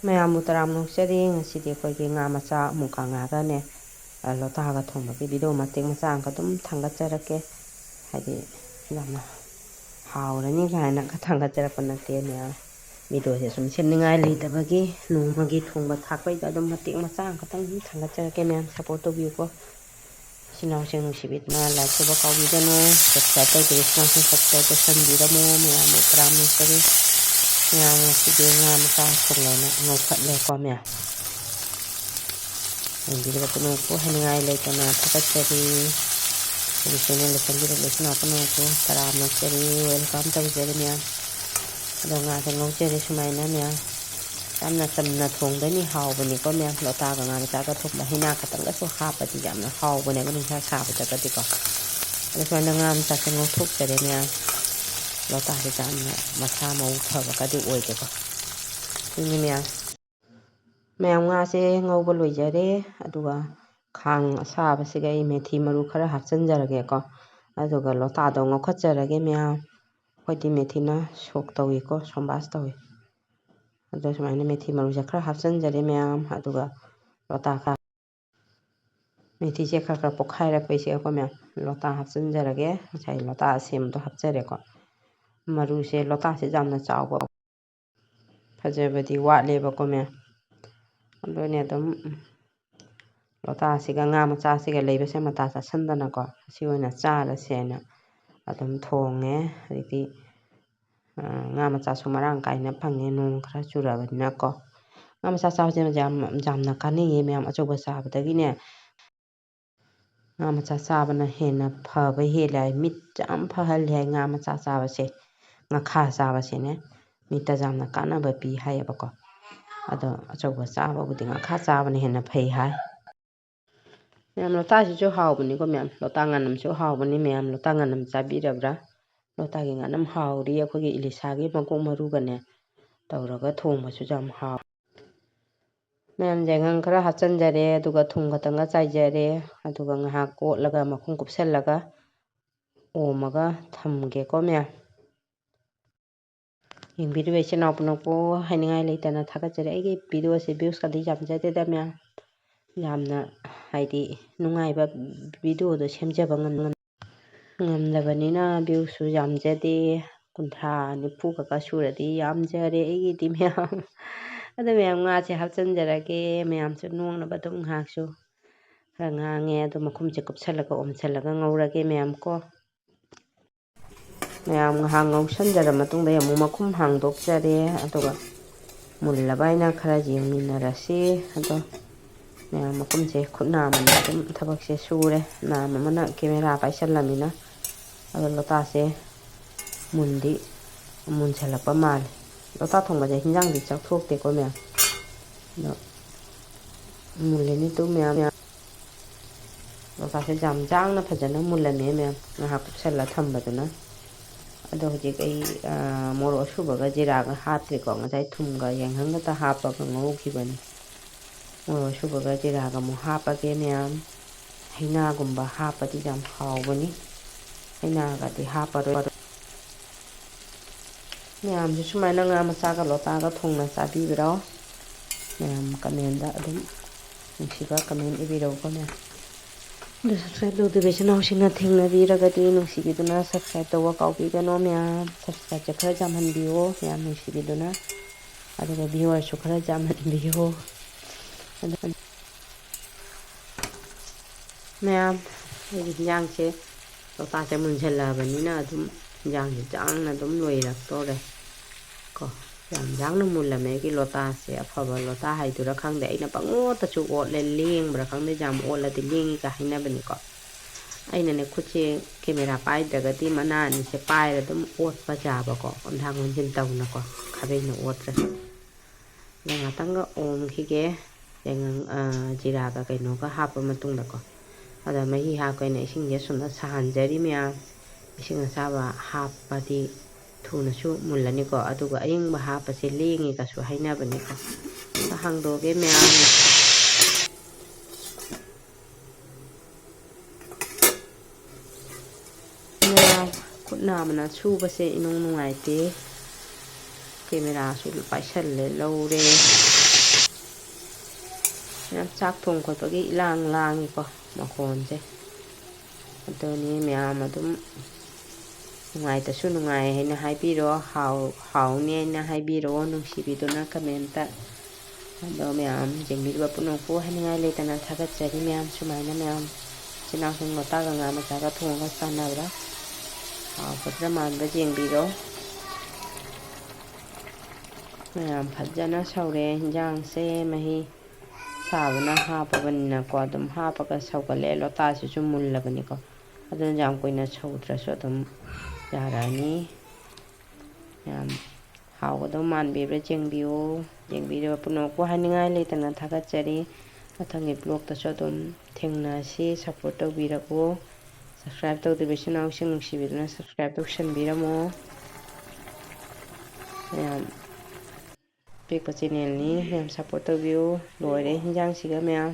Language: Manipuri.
ꯃꯌꯥꯝꯕꯨ ꯇꯔꯥꯝ ꯅꯣꯛꯆꯔꯤ ꯉꯁꯤꯗꯤ ꯑꯩꯈꯣꯏꯒꯤ ꯉꯥ ꯃꯆꯥ ꯃꯨꯀꯥ ꯉꯥꯒꯅꯦ ꯂꯣꯇꯥꯒ ꯊꯣꯡꯕꯒꯤ ꯚꯤꯗꯤꯑꯣ ꯃꯇꯦꯛ ꯃꯆꯥ ꯑꯃꯒ ꯑꯗꯨꯝ ꯊꯥꯡꯒꯠꯆꯔꯛꯀꯦ ꯍꯥꯏꯗꯤ ꯌꯥꯝꯅ ꯍꯥꯎꯔꯅꯤ ꯀꯥꯏꯅ ꯊꯥꯡꯒꯠꯆꯔꯛꯄ ꯅꯠꯇꯦ ꯃꯌꯥꯝ ꯚꯤꯗꯤꯑꯣꯁꯦ ꯁꯨꯝ ꯁꯦꯝꯅꯤꯡꯉꯥꯏ ꯂꯩꯇꯕꯒꯤ ꯅꯣꯡꯃꯒꯤ ꯊꯣꯡꯕ ꯊꯥꯛꯄꯩꯗ ꯑꯗꯨꯝ ꯃꯇꯦꯛ ꯃꯆꯥ ꯑꯃꯈꯛꯇꯪ ꯑꯗꯨꯝ ꯊꯥꯡꯒꯠꯆꯔꯛꯀꯦ ꯃꯌꯥꯝ ꯁꯞꯄꯣꯔꯠ ꯇꯧꯕꯤꯌꯨꯀꯣ ꯏꯆꯤꯟ ꯏꯅꯥꯎꯁꯤꯡ ꯅꯨꯡꯁꯤꯕꯤꯗꯨꯅ ꯂꯥꯏꯛ ꯇꯧꯕ ꯀꯥꯎꯕꯤꯒꯅꯨ ꯁꯕꯁꯀ꯭ꯔꯥꯏꯕ ꯇꯧꯗ꯭ꯔꯤꯕꯁꯤꯅ ꯁꯕꯁꯀ꯭ꯔꯥꯏꯕ ꯇꯧꯁꯟꯕꯤꯔꯝꯃꯨ ꯃꯌꯥꯝꯕꯨ ꯇꯔꯥꯝ ꯅꯣꯛꯆꯔꯤ ꯃꯌꯥꯝ ꯉꯁꯤꯗꯤ ꯉꯥ ꯃꯆꯥ ꯊꯣꯡꯉꯦꯅ ꯉꯧꯈꯠꯂꯦꯀꯣ ꯃꯌꯥꯝ ꯌꯦꯡꯕꯤꯔꯤꯕ ꯄꯨꯝꯅꯃꯛꯄꯨ ꯍꯥꯏꯅꯤꯡꯉꯥꯏ ꯂꯩꯇꯅ ꯊꯥꯒꯠꯆꯔꯤ ꯑꯩꯒꯤ ꯆꯦꯅꯦꯜꯗ ꯆꯪꯕꯤꯔꯛꯂꯤꯕꯁꯤꯅ ꯄꯨꯝꯅꯃꯛꯄꯨ ꯇꯔꯥꯝ ꯅꯣꯛꯆꯔꯤ ꯋꯦꯜꯀꯝ ꯇꯧꯖꯔꯤ ꯃꯌꯥꯝ ꯑꯗꯣ ꯉꯥꯁꯦ ꯉꯧꯖꯔꯤ ꯁꯨꯃꯥꯏꯅ ꯃꯌꯥꯝ ꯌꯥꯝꯅ ꯆꯝꯅ ꯊꯣꯡꯗꯣꯏꯅꯤ ꯍꯥꯎꯕꯅꯤꯀꯣ ꯃꯌꯥꯝ ꯂꯣꯇꯥꯒ ꯉꯥ ꯃꯆꯥꯒ ꯊꯣꯡꯕ ꯍꯩꯅꯥ ꯈꯛꯇꯪꯒꯁꯨ ꯍꯥꯞꯄꯗꯤ ꯌꯥꯝꯅ ꯍꯥꯎꯕꯅꯦꯕ ꯅꯨꯡꯁꯥ ꯁꯥꯕꯗꯒꯗꯤꯀꯣ ꯑꯗꯣ ꯁꯨꯃꯥꯏꯅ ꯉꯥ ꯃꯆꯥꯁꯦ ꯉꯧꯊꯣꯛꯆꯔꯦ ꯃꯌꯥꯝ ꯂꯣꯇꯥꯁꯦ ꯌꯥꯝꯅ ꯃꯁꯥ ꯃꯎ ꯐꯕꯒꯗꯤ ꯑꯣꯏꯗꯦꯀꯣ ꯁꯤꯅꯤ ꯃꯌꯥꯝ ꯉꯥꯁꯦ ꯉꯧꯕ ꯂꯣꯏꯖꯔꯦ ꯑꯗꯨꯒ ꯈꯥꯡ ꯑꯁꯥꯕꯁꯤꯒ ꯑꯩ ꯃꯦꯊꯤ ꯃꯔꯨ ꯈꯔ ꯍꯥꯞꯆꯤꯟꯖꯔꯒꯦꯀꯣ ꯑꯗꯨꯒ ꯂꯣꯇꯥꯗꯣ ꯉꯧꯈꯠꯆꯔꯒꯦ ꯃꯌꯥꯝ ꯑꯩꯈꯣꯏꯗꯤ ꯃꯦꯊꯤꯅ ꯁꯣꯛ ꯇꯧꯏꯀꯣ ꯁꯣꯝꯕꯥꯁ ꯇꯧꯏ ꯑꯗꯣ ꯁꯨꯃꯥꯏꯅ ꯃꯦꯊꯤ ꯃꯔꯨꯁꯦ ꯈꯔ ꯍꯥꯞꯆꯤꯟꯖꯔꯦ ꯃꯌꯥꯝ ꯑꯗꯨꯒ ꯂꯣꯇꯥ ꯃꯦꯊꯤꯁꯦ ꯈꯔ ꯈꯔ ꯄꯣꯛꯈꯥꯏꯔꯛꯄꯩꯁꯦ ꯃꯌꯥꯝ ꯂꯣꯇꯥ ꯍꯥꯞꯆꯤꯟꯖꯔꯒꯦ ꯉꯁꯥꯏ ꯂꯣꯇꯥ ꯑꯁꯦꯝꯕꯗꯣ ꯍꯥꯞꯆꯔꯦꯀꯣ ꯃꯔꯨꯁꯦ ꯂꯣꯇꯥꯁꯦ ꯌꯥꯝꯅ ꯆꯥꯎꯕ ꯐꯖꯕꯗꯤ ꯋꯥꯠꯂꯦꯕꯀꯣ ꯃꯌꯥꯝ ꯑꯗꯨꯅꯦ ꯑꯗꯨꯝ ꯂꯣꯇꯥꯁꯤꯒ ꯉꯥ ꯃꯆꯥꯁꯤꯒ ꯂꯩꯕꯁꯦ ꯃꯇꯥ ꯆꯥꯁꯟꯗꯅꯀꯣ ꯑꯁꯤ ꯑꯣꯏꯅ ꯆꯥꯔꯁꯦꯅ ꯑꯗꯨꯝ ꯊꯣꯡꯉꯦ ꯍꯧꯖꯤꯛꯇꯤ ꯉꯥ ꯃꯆꯥꯁꯨ ꯃꯔꯥꯡ ꯀꯥꯏꯅ ꯐꯪꯉꯦ ꯅꯣꯡ ꯈꯔ ꯆꯨꯔꯕꯅꯤꯅꯀꯣ ꯉꯥ ꯃꯆꯥ ꯆꯥꯕꯁꯦ ꯌꯥꯝꯅ ꯀꯥꯟꯅꯩꯌꯦ ꯃꯌꯥꯝ ꯑꯆꯧꯕ ꯆꯥꯕꯗꯒꯤꯅꯦ ꯉꯥ ꯃꯆꯥ ꯆꯥꯕꯅ ꯍꯦꯟꯅ ꯐꯕ ꯍꯦꯜꯂꯦ ꯍꯥꯏ ꯃꯤꯠ ꯌꯥꯝ ꯐꯍꯜꯂꯦ ꯍꯥꯏ ꯉꯥ ꯃꯆꯥ ꯆꯥꯕꯁꯦ ꯉꯥꯈꯥ ꯆꯥꯕꯁꯤꯅꯦ ꯃꯤꯠꯇ ꯌꯥꯝꯅ ꯀꯥꯟꯅꯕ ꯄꯤ ꯍꯥꯏꯌꯦꯕꯀꯣ ꯑꯗꯣ ꯑꯆꯧꯕ ꯆꯥꯕꯕꯨꯗꯤ ꯉꯥꯈꯥ ꯆꯥꯕꯅ ꯍꯦꯟꯅ ꯐꯩ ꯍꯥꯏ ꯃꯌꯥꯝ ꯂꯣꯇꯥꯁꯤꯁꯨ ꯍꯥꯎꯕꯅꯤꯀꯣ ꯃꯌꯥꯝ ꯂꯣꯇꯥ ꯉꯥꯅꯝꯁꯨ ꯍꯥꯎꯕꯅꯤ ꯃꯌꯥꯝ ꯂꯣꯇꯥ ꯉꯥꯅꯝ ꯆꯥꯕꯤꯔꯕ꯭ꯔꯥ ꯂꯣꯇꯥꯒꯤ ꯉꯥꯅꯝ ꯍꯥꯎꯔꯤ ꯑꯩꯈꯣꯏꯒꯤ ꯏꯂꯤꯁꯥꯒꯤ ꯃꯀꯣꯛ ꯃꯔꯨꯒꯅꯦ ꯇꯧꯔꯒ ꯊꯣꯡꯕꯁꯨ ꯌꯥꯝ ꯍꯥꯎ ꯃꯌꯥꯝ ꯌꯥꯏꯉꯪ ꯈꯔ ꯍꯥꯞꯆꯤꯟꯖꯔꯦ ꯑꯗꯨꯒ ꯊꯨꯝ ꯈꯛꯇꯪꯒ ꯆꯥꯏꯖꯔꯦ ꯑꯗꯨꯒ ꯉꯥꯏꯍꯥꯛ ꯀꯣꯠꯂꯒ ꯃꯈꯨꯝ ꯀꯨꯞꯁꯜꯂꯒ ꯑꯣꯝꯃꯒ ꯊꯝꯒꯦꯀꯣ ꯃꯌꯥꯝ ꯌꯦꯡꯕꯤꯔꯤꯕ ꯏꯆꯤꯟ ꯏꯅꯥꯎ ꯄꯨꯝꯅꯃꯛꯄꯨ ꯍꯥꯏꯅꯤꯡꯉꯥই ꯂꯩꯇꯅ ꯊꯥꯒꯠꯆꯔꯤ ꯑꯩꯒꯤ ꯚꯤꯗꯤꯑꯣꯁꯦ ꯚ꯭ꯌꯨꯁꯀꯗꯤ ꯌꯥꯝꯖꯗꯦꯗ ꯃꯌꯥꯝ ꯌꯥꯝꯅ ꯍꯥꯏꯗꯤ ꯅꯨꯡꯉꯥꯏꯕ ꯚꯤꯗꯤꯑꯣꯗꯣ ꯁꯦꯝꯖꯕ ꯉꯝꯗꯕꯅꯤꯅ ꯚ꯭ꯌꯨꯁꯨ ꯌꯥꯝꯖꯗꯦ 30-40 ꯈꯛꯇ ꯁꯨꯔꯗꯤ ꯌꯥꯝꯖꯔꯦ ꯑꯩꯒꯤꯗꯤ ꯃꯌꯥꯝ ꯑꯗꯣ ꯃꯌꯥꯝ ꯉꯥꯁꯦ ꯍꯥꯞꯆꯤꯟꯖꯔꯒꯦ ꯃꯌꯥꯝꯁꯨ ꯅꯣꯡꯅꯕ ꯑꯗꯨꯝ ꯉꯥꯏꯍꯥꯛꯁꯨ ꯈꯔ ꯉꯥꯡꯉꯦ ꯑꯗꯣ ꯃꯈꯨꯝꯁꯦ ꯀꯨꯞꯁꯜꯂꯒ ꯑꯣꯝꯁꯜꯂꯒ ꯉꯧꯔꯒꯦ ꯃꯌꯥꯝ ꯉꯥꯏꯍꯥꯛ ꯉꯧꯁꯟꯖꯔ ꯃꯇꯨꯡꯗ ꯑꯃꯨꯛ ꯃꯈꯨꯝ ꯍꯥꯡꯗꯣꯛꯆꯔꯦ ꯑꯗꯨꯒ ꯃꯨꯜꯂꯕ ꯍꯥꯏꯅ ꯈꯔ ꯌꯦꯡꯃꯤꯟꯅꯔꯁꯤ ꯑꯗꯣ ꯃꯌꯥꯝ ꯃꯈꯨꯝꯁꯦ ꯈꯨꯠ ꯅꯥꯝꯃꯅ ꯑꯗꯨꯝ ꯊꯕꯛꯁꯦ ꯁꯨꯔꯦ ꯅꯥꯝ ꯑꯃꯅ ꯀꯦꯃꯦꯔꯥ ꯄꯥꯏꯁꯜꯂꯝꯃꯤꯅ ꯑꯗꯣ ꯂꯣꯇꯥꯁꯦ ꯃꯨꯟꯁꯜꯂꯛꯄ ꯃꯥꯜꯂꯦ ꯂꯣꯇꯥ ꯊꯣꯡꯕꯁꯦ ꯍꯤꯟꯖꯥꯡꯗꯤ ꯆꯥꯛꯊꯣꯛꯇꯦꯀꯣ ꯃꯌꯥꯝ ꯑꯗꯣ ꯃꯨꯜꯂꯤꯅꯤ ꯇꯨ ꯃꯌꯥꯝ ꯂꯣꯇꯥꯁꯦ ꯌꯥꯝ ꯌꯥꯡꯅ ꯐꯖꯅ ꯃꯨꯜꯂꯝꯃꯦ ꯃꯌꯥꯝ ꯉꯥꯏꯍꯥꯛ ꯀꯨꯞꯁꯜꯂ ꯊꯝꯕꯗꯨꯅ ꯑꯗꯣ ꯍꯧꯖꯤꯛ ꯑꯩ ꯃꯣꯔꯣꯛ ꯑꯁꯨꯕꯒ ꯖꯤꯔꯥꯒ ꯍꯥꯞꯇ꯭ꯔꯤꯀꯣ ꯉꯁꯥꯏ ꯊꯨꯝꯒ ꯌꯥꯏꯉꯪ ꯈꯛꯇ ꯍꯥꯞꯄꯒ ꯉꯧꯈꯤꯕꯅꯤ ꯃꯣꯔꯣꯛ ꯑꯁꯨꯕꯒ ꯖꯤꯔꯥꯒ ꯑꯃꯨꯛ ꯍꯥꯞꯄꯒꯦ ꯃꯌꯥꯝ ꯍꯩꯅꯥꯒꯨꯝꯕ ꯍꯥꯞꯄꯗꯤ ꯌꯥꯝ ꯍꯥꯎꯕꯅꯤ ꯍꯩꯅꯥꯒꯗꯤ ꯍꯥꯞꯄꯔꯣꯏ ꯃꯌꯥꯝꯁꯨ ꯁꯨꯃꯥꯏꯅ ꯉꯥ ꯃꯆꯥꯒ ꯂꯣꯇꯥꯒ ꯊꯣꯡꯅ ꯆꯥꯕꯤꯕ꯭ꯔꯣ ꯃꯌꯥꯝ ꯀꯃꯦꯟꯗ ꯑꯗꯨꯝ ꯅꯨꯡꯁꯤꯕ ꯀꯃꯦꯟ ꯏꯕꯤꯔꯛꯎꯀꯣ ꯃꯌꯥꯝ ꯑꯗꯨ ꯁꯕꯁꯀ꯭ꯔꯥꯏꯕ ꯇꯧꯗ꯭ꯔꯤꯕ ꯏꯆꯤꯟ ꯏꯅꯥꯎꯁꯤꯡꯅ ꯊꯦꯡꯅꯕꯤꯔꯒꯗꯤ ꯅꯨꯡꯁꯤꯕꯤꯗꯨꯅ ꯁꯕꯁꯀ꯭ꯔꯥꯏꯕ ꯇꯧꯕ ꯀꯥꯎꯕꯤꯒꯅꯣ ꯃꯌꯥꯝ ꯁꯕꯁꯀ꯭ꯔꯥꯏꯕꯁꯦ ꯈꯔ ꯌꯥꯝꯍꯟꯕꯤꯌꯣ ꯃꯌꯥꯝ ꯅꯨꯡꯁꯤꯕꯤꯗꯨꯅ ꯑꯗꯨꯒ ꯚ꯭ꯌꯨꯋꯔꯁꯨ ꯈꯔ ꯌꯥꯝꯍꯟꯕꯤꯌꯣ ꯃꯌꯥꯝ ꯑꯩꯒꯤ ꯍꯤꯟꯖꯥꯡꯁꯦ ꯂꯣꯇꯥꯁꯦ ꯃꯨꯟꯁꯤꯜꯂꯛꯑꯕꯅꯤꯅ ꯑꯗꯨꯝ ꯍꯤꯟꯖꯥꯡꯁꯦ ꯌꯥꯡꯅ ꯑꯗꯨꯝ ꯂꯣꯏꯔꯛꯇꯣꯔꯦ ꯀꯣ ꯌꯥꯝ ꯌꯥꯡꯅ ꯃꯨꯜꯂꯝꯃꯦ ꯑꯩꯒꯤ ꯂꯣꯇꯥꯁꯦ ꯑꯐꯕ ꯂꯣꯇꯥ ꯍꯥꯏꯗꯨꯔꯥ ꯈꯪꯗꯦ ꯑꯩꯅ ꯄꯪꯑꯣꯠꯇꯁꯨ ꯑꯣꯠꯂꯦ ꯂꯦꯡꯕ꯭ꯔꯥ ꯈꯪꯗꯦ ꯌꯥꯝ ꯑꯣꯠꯂꯗꯤ ꯂꯦꯡꯉꯤꯒ ꯍꯥꯏꯅꯕꯅꯤꯀꯣ ꯑꯩꯅꯅꯦ ꯈꯨꯠꯁꯦ ꯀꯦꯃꯦꯔꯥ ꯄꯥꯏꯗ꯭ꯔꯒꯗꯤ ꯃꯅꯥ ꯑꯅꯤꯁꯦ ꯄꯥꯏꯔ ꯑꯗꯨꯝ ꯑꯣꯠꯄ ꯌꯥꯕꯀꯣ ꯑꯣꯟꯊꯥꯡ ꯑꯣꯟꯖꯤꯟ ꯇꯧꯅꯀꯣ ꯈꯥꯕꯩꯅ ꯑꯣꯠꯇ꯭ꯔꯁꯨ ꯑꯗꯣ ꯉꯥꯛꯇꯪꯒ ꯑꯣꯝꯈꯤꯒꯦ ꯌꯥꯏꯉꯪ ꯖꯤꯔꯥꯒ ꯀꯩꯅꯣꯒ ꯍꯥꯞꯄ ꯃꯇꯨꯡꯗꯀꯣ ꯑꯗ ꯃꯍꯤ ꯍꯥꯞꯀꯦꯅ ꯏꯁꯤꯡꯁꯦ ꯁꯨꯝꯅ ꯁꯥꯍꯟꯖꯔꯤ ꯃꯌꯥꯝ ꯏꯁꯤꯡ ꯑꯁꯥꯕ ꯍꯥꯞꯄꯗꯤ ꯊꯨꯅꯁꯨ ꯃꯨꯜꯂꯅꯤꯀꯣ ꯑꯗꯨꯒ ꯑꯌꯤꯡꯕ ꯍꯥꯞꯄꯁꯦ ꯂꯦꯡꯉꯤꯒꯁꯨ ꯍꯥꯏꯅꯕꯅꯤꯀꯣ ꯍꯥꯡꯗꯣꯛꯑꯒꯦ ꯃꯌꯥꯝ ꯈꯨꯠ ꯅꯥꯝꯃꯅ ꯁꯨꯕꯁꯦ ꯏꯅꯨꯡ ꯅꯨꯡꯉꯥꯏꯇꯦ ꯀꯦꯃꯦꯔꯥꯁꯨ ꯄꯥꯏꯁꯜꯂꯦ ꯂꯧꯔꯦ ꯃꯌꯥꯝ ꯆꯥꯛ ꯊꯣꯡ ꯈꯣꯠꯄꯒꯤ ꯏꯂꯥꯡ ꯂꯥꯡꯉꯤꯀꯣ ꯃꯈꯣꯟꯁꯦ ꯑꯗꯨꯅꯤ ꯃꯌꯥꯝ ꯑꯗꯨꯝ ꯅꯨꯡꯉꯥꯏꯇꯁꯨ ꯅꯨꯡꯉꯥꯏ ꯍꯥꯏꯅ ꯍꯥꯏꯕꯤꯔꯣ ꯍꯥꯎꯅꯤ ꯍꯥꯏꯅ ꯍꯥꯏꯕꯤꯔꯛꯑꯣ ꯅꯨꯡꯁꯤꯕꯤꯗꯨꯅ ꯀꯃꯦꯟꯇ ꯑꯗꯣ ꯃꯌꯥꯝ ꯌꯦꯡꯕꯤꯔꯤꯕ ꯄꯨꯝꯅꯃꯛꯄꯨ ꯍꯥꯏꯅꯤꯡꯉꯥꯏ ꯂꯩꯇꯅ ꯊꯥꯒꯠꯆꯔꯤ ꯃꯌꯥꯝ ꯁꯨꯃꯥꯏꯅ ꯃꯌꯥꯝ ꯏꯆꯤꯟ ꯏꯅꯥꯎꯁꯤꯡ ꯂꯣꯇꯥꯒ ꯉꯥ ꯃꯆꯥꯒ ꯊꯣꯡꯉꯒ ꯆꯥꯟꯅꯕ꯭ꯔꯥ ꯍꯥꯎꯒꯗ꯭ꯔꯥ ꯃꯥꯟꯕ ꯌꯦꯡꯕꯤꯔꯣ ꯃꯌꯥꯝ ꯐꯖꯅ ꯁꯧꯔꯦ ꯌꯦꯟꯖꯥꯡꯁꯦ ꯃꯍꯤ ꯁꯥꯕꯅ ꯍꯥꯞꯄꯕꯅꯤꯅꯀꯣ ꯑꯗꯨꯝ ꯍꯥꯞꯄꯒ ꯁꯧꯒꯠꯂꯦ ꯂꯣꯇꯥꯁꯤꯁꯨ ꯃꯨꯜꯂꯕꯅꯤꯀꯣ ꯑꯗꯨꯅ ꯌꯥꯝ ꯀꯨꯏꯅ ꯁꯧꯗ꯭ꯔꯁꯨ ꯑꯗꯨꯝ ꯌꯥꯔꯛꯑꯅꯤ ꯌꯥꯝ ꯍꯥꯎꯒꯗꯧ ꯃꯥꯟꯕꯤꯕ꯭ꯔꯥ ꯌꯦꯡꯕꯤꯌꯨ ꯌꯦꯡꯕꯤꯔꯤꯕ ꯄꯨꯝꯅꯃꯛꯄꯨ ꯍꯥꯏꯅꯤꯡꯉꯥꯏ ꯂꯩꯇꯅ ꯊꯥꯒꯠꯆꯔꯤ ꯃꯊꯪꯒꯤ ꯕ꯭ꯂꯣꯛꯇꯁꯨ ꯑꯗꯨꯝ ꯊꯦꯡꯅꯁꯤ ꯁꯞꯄꯣꯔꯠ ꯇꯧꯕꯤꯔꯛꯎ ꯁꯕꯁꯀ꯭ꯔꯥꯏꯕ ꯇꯧꯗꯕ ꯏꯆꯤꯟ ꯏꯅꯥꯎꯁꯤꯡ ꯅꯨꯡꯁꯤꯕꯤꯗꯨꯅ ꯁꯕꯁꯀ꯭ꯔꯥꯏꯕ ꯇꯧꯁꯟꯕꯤꯔꯝꯃꯣ ꯃꯌꯥꯝ ꯑꯄꯤꯛꯄ ꯆꯦꯅꯦꯜꯅꯤ ꯃꯌꯥꯝ ꯁꯞꯄꯣꯔꯠ ꯇꯧꯕꯤꯌꯨ ꯂꯣꯏꯔꯦ ꯍꯤꯟꯖꯥꯡꯁꯤꯒ ꯃꯌꯥꯝ